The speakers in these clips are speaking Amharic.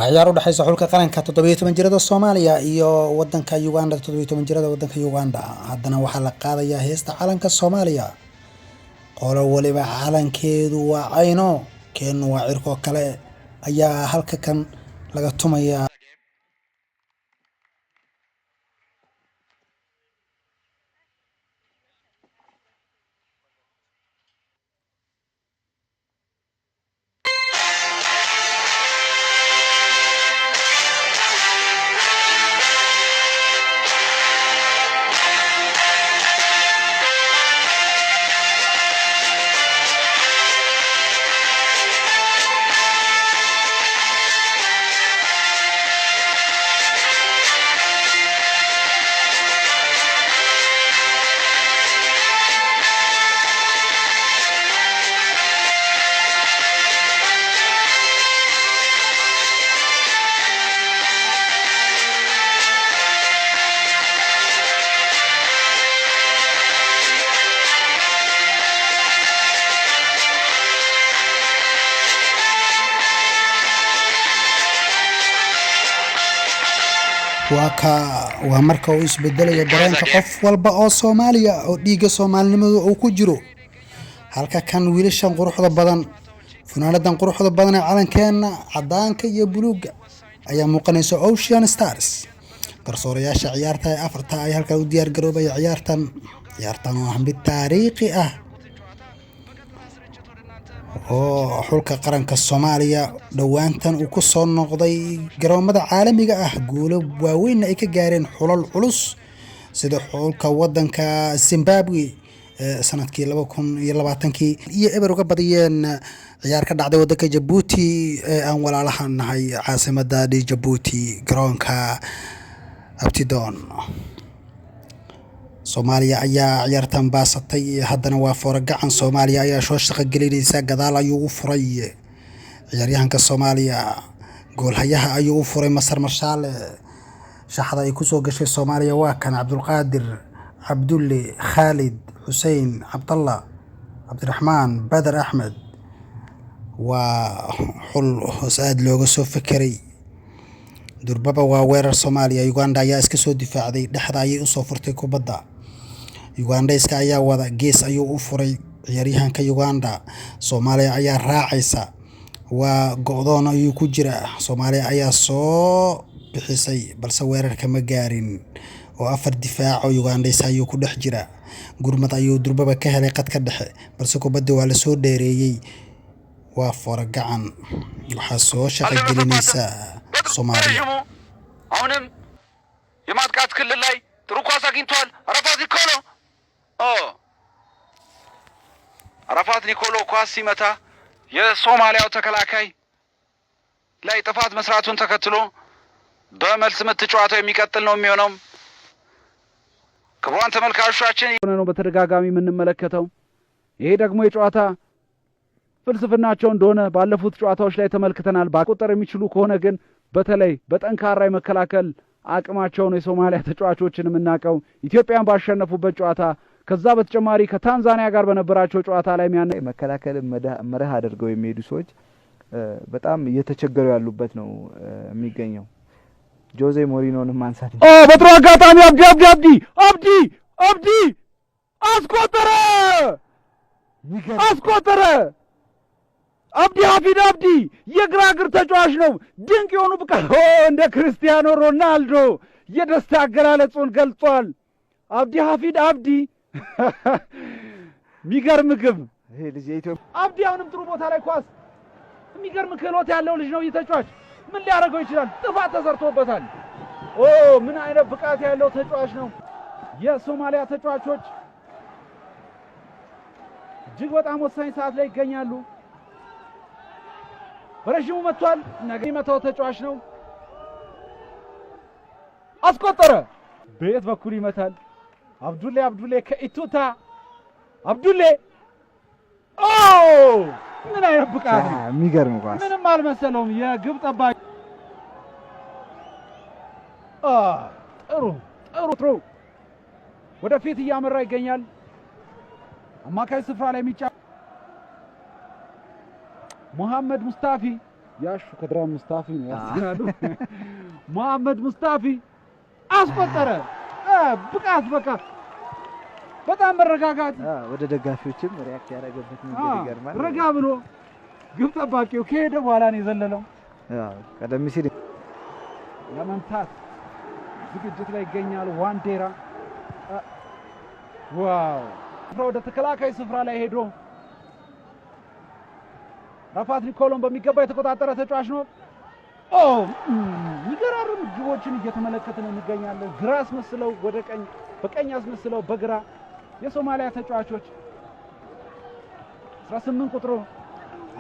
ciyaar u dhaxaysa xulka qaranka 17 jirada Soomaaliya iyo wadanka Uganda 17 jirada wadanka Uganda haddana waxaa la qaadayaa heesta calanka Soomaaliya qolo waliba calankeedu waa ayno keen waa cirko kale ayaa halka kan laga tumaya waa marka uu isbedelayo dareenka qof walba oo Soomaaliya oo dhiiga Soomaalinimadu uu ku jiro halka kan wiilashan quruxda badan funaanadan quruxda badan ee calankeena cadaanka iyo buluuga ayaa muuqanaysa Ocean Stars garsoorayaasha ciyaarta ee afarta ay halka u diyaar garoobay ciyaartan waa mid taariikhi ah oo xulka qaranka Soomaaliya dhawaantan uu ku soo noqday garoomada caalamiga ah guulo waaweyn ay ka gaareen xulal culus sida xulka wadanka Zimbabwe sanadkii 2020 iyo eber uga badiyeen ciyaar ka dhacday wadanka Djibouti aan walaalahan nahay caasimadda Djibouti garoonka Abtidon Soomaaliya ayaa ciyaartan baasatay haddana waa foragacan Soomaaliya ayaa soo shaqo gelinaysa gadaal ayuu u furay ciyaaryahanka Soomaaliya goolhayaha ayuu u furay Masar Marshaale shaxda ay ku soo gashay Soomaaliya waa kan Cabdulqaadir Cabdulle Khalid Hussein Abdallah Abdiraxmaan Badar Axmed waa xul hosaad looga soo fikiray durbaba waa weerar Soomaaliya Uganda ayaa iska soo difaacday dhaxda ayay u soo furtay kubadda Uganda iska ayaa wada gees ayuu u furay ciyaaryahanka Uganda Soomaaliya ayaa raacaysa waa go'doon ayuu ku jira Soomaaliya ayaa soo bixisay balse weerarka ma gaarin oo afar difaac oo Uganda ayuu ku dhex jira gurmad ayuu durbaba ka helay qadka dhexe balse kubadda waa la soo dheereeyay waa foragacan waxa soo shaqo gelinaysa Soomaaliya አሁንም የማጥቃት ክልል ላይ ጥሩ ኳስ አግኝቷል አረፋት ኒኮሎ አረፋት ኒኮሎ ኳስ ሲመታ የሶማሊያው ተከላካይ ላይ ጥፋት መስራቱን ተከትሎ በመልስ ምት ጨዋታው የሚቀጥል ነው የሚሆነው ክቡራን ተመልካቾቻችን ነው በተደጋጋሚ የምንመለከተው ይሄ ደግሞ የጨዋታ ፍልስፍናቸው እንደሆነ ባለፉት ጨዋታዎች ላይ ተመልክተናል ባቆጠር የሚችሉ ከሆነ ግን በተለይ በጠንካራ የመከላከል አቅማቸው ነው የሶማሊያ ተጫዋቾችን የምናቀው ኢትዮጵያን ባሸነፉበት ጨዋታ ከዛ በተጨማሪ ከታንዛኒያ ጋር በነበራቸው ጨዋታ ላይ መከላከል መርህ አድርገው የሚሄዱ ሰዎች በጣም እየተቸገሩ ያሉበት ነው የሚገኘው ጆዜ ሞሪኖን ማንሳት በጥሩ አጋጣሚ አብዲ አስቆጠረ አብዲ ሀፊድ አብዲ የግራ እግር ተጫዋች ነው ድንቅ የሆኑ ብቃት እንደ ክርስቲያኖ ሮናልዶ የደስታ አገላለጹን ገልጿል አብዲ ሀፊድ አብዲ ሚገርም ግብ ይሄ ልጅ የኢትዮጵያ አብዲ አሁንም ጥሩ ቦታ ላይ ኳስ ሚገርም ክህሎት ያለው ልጅ ነው የተጫዋች ምን ሊያደርገው ይችላል ጥፋት ተሰርቶበታል ምን አይነት ብቃት ያለው ተጫዋች ነው የሶማሊያ ተጫዋቾች እጅግ በጣም ወሳኝ ሰዓት ላይ ይገኛሉ በረጅሙ መጥቷል ነገ ይመታው ተጫዋች ነው አስቆጠረ በየት በኩል ይመታል አብዱሌ ከኢቱታ አብዱሌ ምን አይነት ብቃት ነው የሚገርም ኳስ ምንም አልመሰለውም የግብ ጠባቂ ጥሩ ወደፊት እያመራ ይገኛል አማካይ ስፍራ ላይ ሚጫ محمد مصطفى ያሹ ከድራ ሙስታፊ ነው ያስገራሉ። መሐመድ ሙስታፊ አስቆጠረ። ብቃት በቃ በጣም መረጋጋት ወደ ደጋፊዎችም ሪያክት ያደረገበት መንገድ ይገርማል። ረጋ ብሎ ግብ ጠባቂው ከሄደ በኋላ ነው የዘለለው። ቀደም ሲል ለመምታት ዝግጅት ላይ ይገኛል ዋንዴራ። ዋው ወደ ተከላካይ ስፍራ ላይ ሄዶ ራፋት ኒኮሎን በሚገባ የተቆጣጠረ ተጫዋች ነው። የሚገራርም ግቦችን እየተመለከትን እንገኛለን። ግራ አስመስለው ወደ ቀኝ፣ በቀኝ አስመስለው በግራ የሶማሊያ ተጫዋቾች 18 ቁጥሩ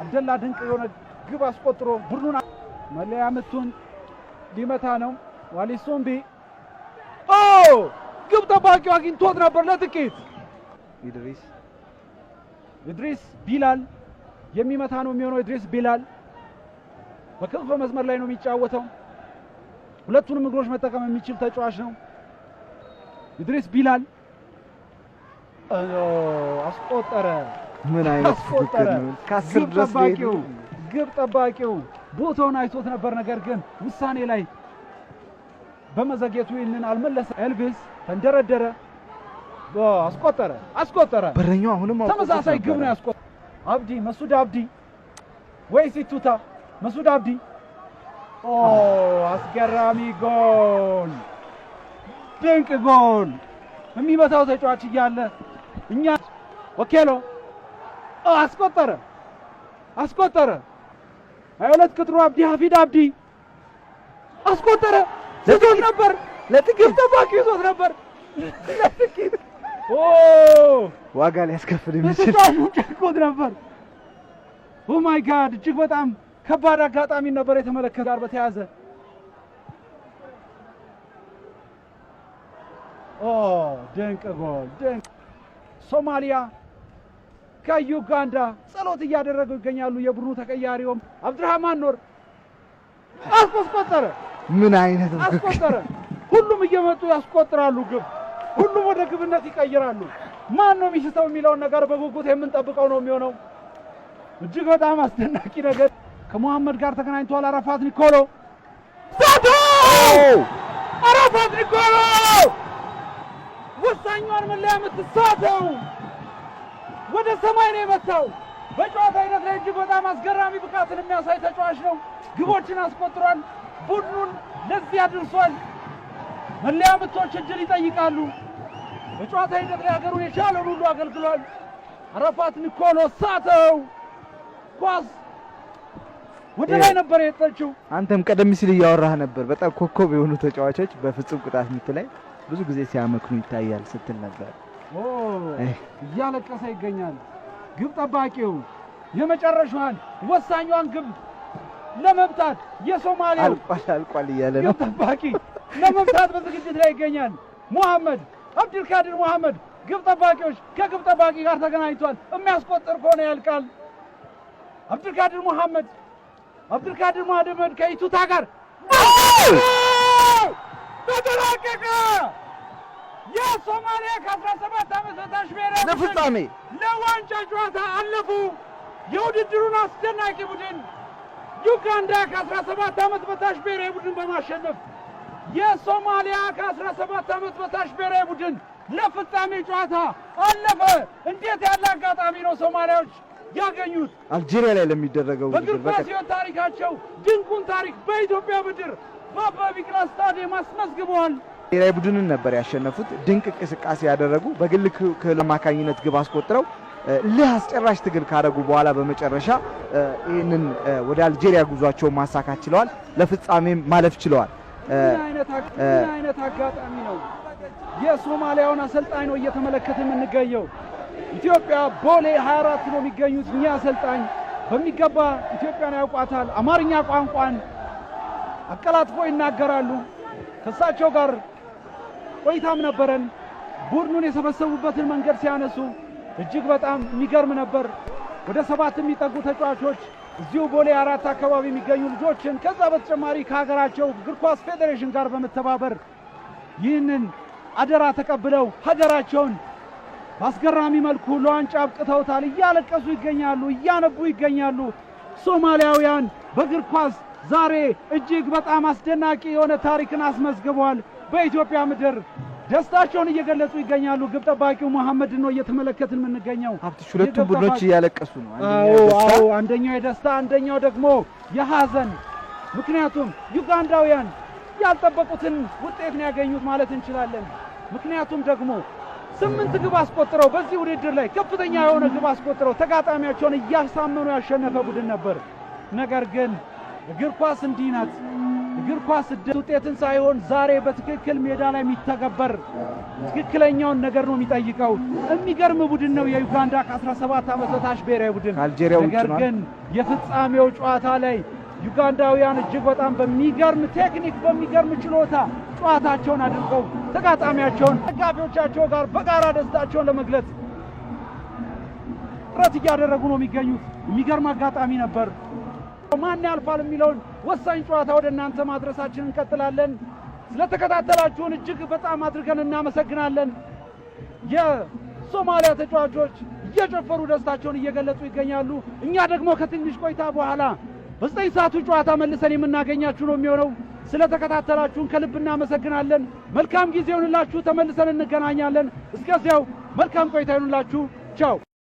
አብደላ ድንቅ የሆነ ግብ አስቆጥሮ ቡድኑን መለያ ምቱን ሊመታ ነው። ዋሊሶምቢ ግብ ጠባቂው አግኝቶት ነበር ለጥቂት። ኢድሪስ ቢላል የሚመታ ነው የሚሆነው። ኢድሪስ ቢላል በክንፍ መስመር ላይ ነው የሚጫወተው። ሁለቱንም እግሮች መጠቀም የሚችል ተጫዋች ነው ኢድሪስ ቢላል። አስቆጠረ። ምን አይነት ፍቅር ነው! ከአስር ድረስ ግብ ጠባቂው ቦታውን አይቶት ነበር፣ ነገር ግን ውሳኔ ላይ በመዘግየቱ ይህንን አልመለሰ። ኤልቪስ ተንደረደረ፣ አስቆጠረ። በረኛው አሁንም ተመሳሳይ ግብ ነው ያስቆጠረ። አብዲ መስዑድ አብዲ ወይስ ኢቱታ? መስዑድ አብዲ አስገራሚ ጎል! ድንቅ ጎል! የሚመታው ተጫዋች እያለ እኛ ወኬሎ አስቆጠረ። 22 ቁጥሩ አብዲ ሐፊድ አብዲ አስቆጠረ። ይዞት ነበር፣ ለጥቂት ጠባቂ ይዞት ነበር። ለጥቂት ዋጋ ሊያስከፍል የሚችል ጨቆት ነበር። ኦ ማይ ጋድ! እጅግ በጣም ከባድ አጋጣሚ ነበር የተመለከተ ጋር በተያዘ ድንቅ ጎል! ድንቅ! ሶማሊያ ከዩጋንዳ ጸሎት እያደረጉ ይገኛሉ። የቡድኑ ተቀያሪውም አብዱራህማን ኖር አስቆጠረ። ምን አይነት አስቆጠረ! ሁሉም እየመጡ ያስቆጥራሉ ግብ። ሁሉም ወደ ግብነት ይቀይራሉ። ማን ነው የሚስተው የሚለውን ነገር በጉጉት የምንጠብቀው ነው የሚሆነው። እጅግ በጣም አስደናቂ ነገር ከመሐመድ ጋር ተገናኝቷል። አራፋት ኒኮሎ አራፋት ኒኮሎ ወሳኛውን መለያ ምት ሳተው ወደ ሰማይ ነው የመታው። በጨዋታ ሂደት ላይ እጅግ በጣም አስገራሚ ብቃትን የሚያሳይ ተጫዋች ነው። ግቦችን አስቆጥሯል። ቡድኑን ለዚህ አድርሷል። መለያ ምቶች እድል ይጠይቃሉ። በጨዋታ ሂደት ላይ ሀገሩን የቻለውን ሁሉ አገልግሏል። አራፋት ኒኮሎ ሳተው። ኳስ ወደ ላይ ነበር የጠችው። አንተም ቀደም ሲል እያወራህ ነበር በጣም ኮከብ የሆኑ ተጫዋቾች በፍጹም ቅጣት ምት ላይ ብዙ ጊዜ ሲያመክኑ ይታያል ስትል ነበር። እያለቀሰ ይገኛል። ግብ ጠባቂው የመጨረሻዋን ወሳኛዋን ግብ ለመምታት የሶማሊያው አልቋል እያለ ነው። ግብ ጠባቂ ለመምታት በዝግጅት ላይ ይገኛል። ሙሐመድ አብዱልካድር ሙሐመድ ግብ ጠባቂዎች ከግብ ጠባቂ ጋር ተገናኝቷል። የሚያስቆጥር ከሆነ ያልቃል። አብዱልካድር ሙሐመድ ከኢቱታ ጋር ተጠናቀቀ። የሶማሊያ ከ17 ዓመት በታች ብሔራዊ ለፍጻሜ ለዋንጫ ጨዋታ አለፉ። የውድድሩን አስደናቂ ቡድን ዩጋንዳ ከ17 ዓመት በታች ብሔራዊ ቡድን በማሸነፍ የሶማሊያ ከ17 ዓመት በታች ብሔራዊ ቡድን ለፍጻሜ ጨዋታ አለፈ። እንዴት ያለ አጋጣሚ ነው ሶማሊያዎች ያገኙት! አልጄሪያ ላይ ለሚደረገው በእግር ኳስ ሕይወት ታሪካቸው ድንቁን ታሪክ በኢትዮጵያ ምድር በአበበ ቢቂላ ስታዲየም አስመዝግበዋል። ብሔራዊ ቡድንን ነበር ያሸነፉት። ድንቅ እንቅስቃሴ ያደረጉ በግል ክህሎት አማካኝነት ግብ አስቆጥረው አስጨራሽ ትግል ካደረጉ በኋላ በመጨረሻ ይህንን ወደ አልጄሪያ ጉዟቸውን ማሳካት ችለዋል። ለፍጻሜም ማለፍ ችለዋል። ምን አይነት አጋጣሚ ነው! የሶማሊያውን አሰልጣኝ ነው እየተመለከተ የምንገኘው። ኢትዮጵያ ቦሌ 24 ነው የሚገኙት። እኛ አሰልጣኝ በሚገባ ኢትዮጵያን ያውቋታል። አማርኛ ቋንቋን አቀላጥፎ ይናገራሉ። ከእሳቸው ጋር ቆይታም ነበረን። ቡድኑን የሰበሰቡበትን መንገድ ሲያነሱ እጅግ በጣም የሚገርም ነበር። ወደ 7 የሚጠጉ ተጫዋቾች እዚሁ ቦሌ 4 አካባቢ የሚገኙ ልጆችን ከዛ በተጨማሪ ከሀገራቸው እግር ኳስ ፌዴሬሽን ጋር በመተባበር ይህንን አደራ ተቀብለው ሀገራቸውን በአስገራሚ መልኩ ለዋንጫ አብቅተውታል። እያለቀሱ ይገኛሉ፣ እያነቡ ይገኛሉ። ሶማሊያውያን በእግር ኳስ ዛሬ እጅግ በጣም አስደናቂ የሆነ ታሪክን አስመዝግበዋል። በኢትዮጵያ ምድር ደስታቸውን እየገለጹ ይገኛሉ። ግብ ጠባቂው መሐመድ ነው እየተመለከትን የምንገኘው። ሁለቱም ቡድኖች እያለቀሱ ነው። አንደኛው የደስታ አንደኛው ደግሞ የሐዘን። ምክንያቱም ዩጋንዳውያን ያልጠበቁትን ውጤት ነው ያገኙት ማለት እንችላለን። ምክንያቱም ደግሞ 8 ግብ አስቆጥረው በዚህ ውድድር ላይ ከፍተኛ የሆነ ግብ አስቆጥረው ተጋጣሚያቸውን እያሳመኑ ያሸነፈ ቡድን ነበር። ነገር ግን እግር ኳስ እንዲህ ናት። እግር ኳስ ውጤትን ሳይሆን ዛሬ በትክክል ሜዳ ላይ የሚተገበር ትክክለኛውን ነገር ነው የሚጠይቀው። የሚገርም ቡድን ነው የዩጋንዳ ከ17 ዓመት በታች ብሔራዊ ቡድን። ነገር ግን የፍጻሜው ጨዋታ ላይ ዩጋንዳውያን እጅግ በጣም በሚገርም ቴክኒክ በሚገርም ችሎታ ጨዋታቸውን አድርገው ተጋጣሚያቸውን ደጋፊዎቻቸው ጋር በጋራ ደስታቸውን ለመግለጽ ጥረት እያደረጉ ነው የሚገኙት። የሚገርም አጋጣሚ ነበር። ማን ያልፋል የሚለውን ወሳኝ ጨዋታ ወደ እናንተ ማድረሳችንን እንቀጥላለን። ስለተከታተላችሁን እጅግ በጣም አድርገን እናመሰግናለን። የሶማሊያ ተጫዋቾች እየጨፈሩ ደስታቸውን እየገለጹ ይገኛሉ። እኛ ደግሞ ከትንሽ ቆይታ በኋላ በ9 ሰዓቱ ጨዋታ መልሰን የምናገኛችሁ ነው የሚሆነው። ስለተከታተላችሁን ከልብ እናመሰግናለን። መልካም ጊዜ ይሁንላችሁ። ተመልሰን እንገናኛለን። እስከዚያው መልካም ቆይታ ይሁንላችሁ። ቻው።